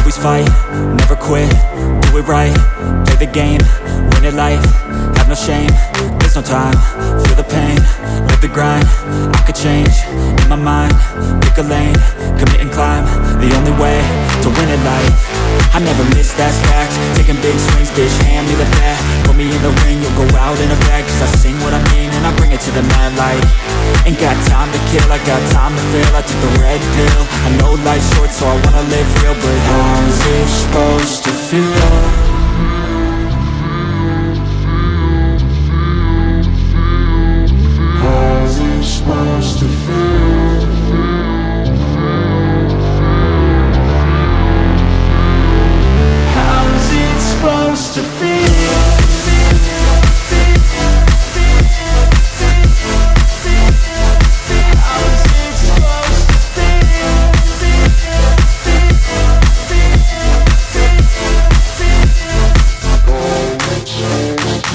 always fight, never quit, do it right, play the game, win it life, have no shame, there's no time, feel the pain, live the grind, I could change, in my mind, pick a lane, commit and climb, the only way to win at life. I never miss, that's fact, taking big swings, bitch, hand me the bat, put me in the ring, you'll go out in a bag, cause I sing what I mean and I bring it to the mad light. Ain't got time to kill, I got time to feel, I took the red pill, I know life's short so I wanna live real, but how's it supposed to feel? How's it supposed to feel? How's it supposed to feel?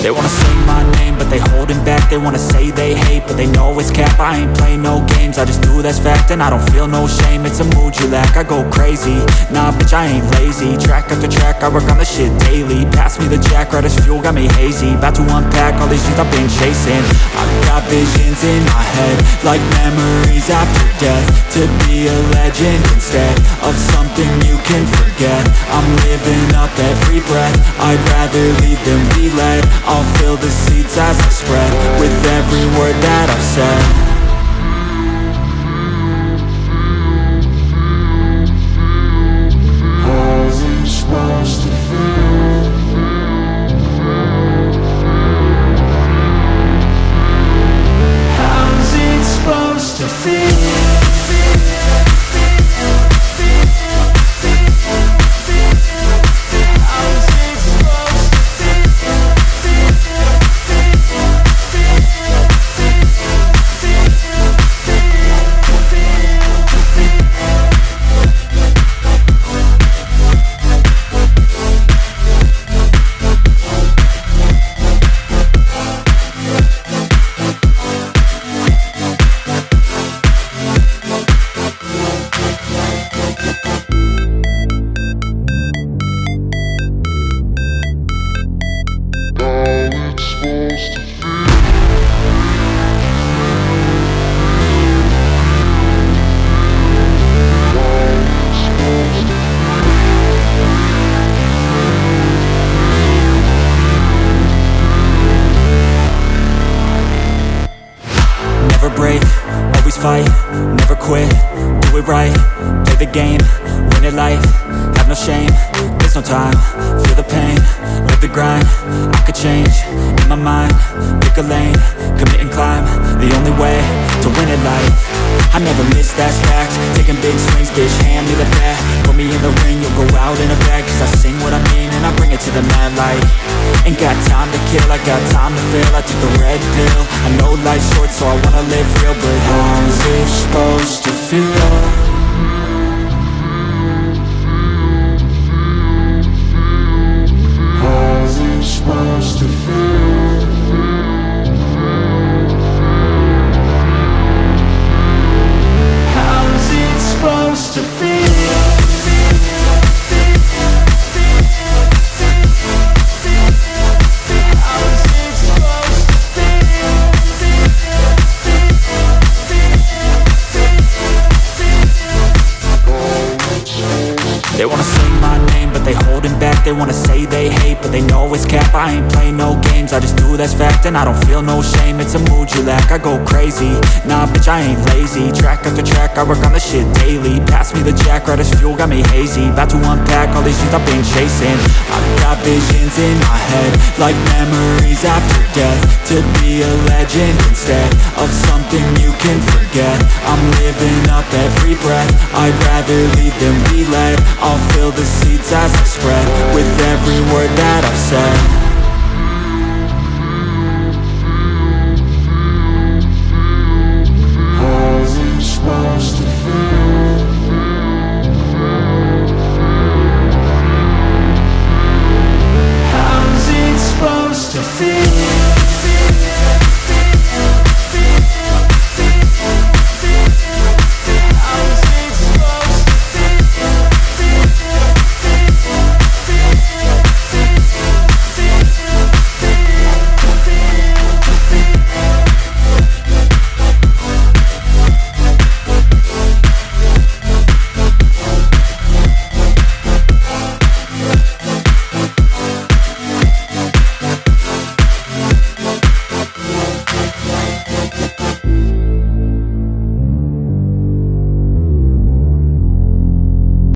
They wanna say my name, but they holding back. They wanna say they hate, but they know it's cap. I ain't play no games, I just do that's fact. And I don't feel no shame, it's a mood you lack. I go crazy, nah bitch I ain't lazy. Track after track, I work on this shit daily. Pass me the jack, right as fuel, got me hazy. About to unpack all these things I've been chasing. I've got visions in my head, like memories after death. To be a legend instead of something you can forget. I'm living up every breath, I'd rather lead than be led. I'll fill the seats as I spread with every word that I've said. How's it supposed to feel? How's it supposed to feel? Never break, always fight, never quit, do it right, play the game, win it life, have no shame, there's no time, feel the pain, live the grind, I could change, in my mind, pick a lane, commit and climb, the only way to win at life. I never miss, that's fact, taking big swings, bitch, hand me the bat, put me in the ring, you'll go out in a bag, cause I sing what I mean and I bring it to the mad light. Ain't got time to kill, I got time to feel, I took the red pill, I know life's short so I wanna live real, but how's it supposed to feel? How's it supposed to feel? How's it supposed to feel? They wanna say my name, but they holding back. They wanna say they hate, but they know it's cap. I ain't play no games, I just do that's fact. And I don't feel no shame, it's a mood you lack. I go crazy, nah bitch I ain't lazy. Track after track, I work on this shit daily. Pass me the jack, right as fuel, got me hazy. About to unpack all these things I've been chasing. I've got visions in my head, like memories after death. To be a legend instead of something you can forget. I'm living up every breath, I'd rather lead than be led. I'll fill the seats as I spread with every word that I've said.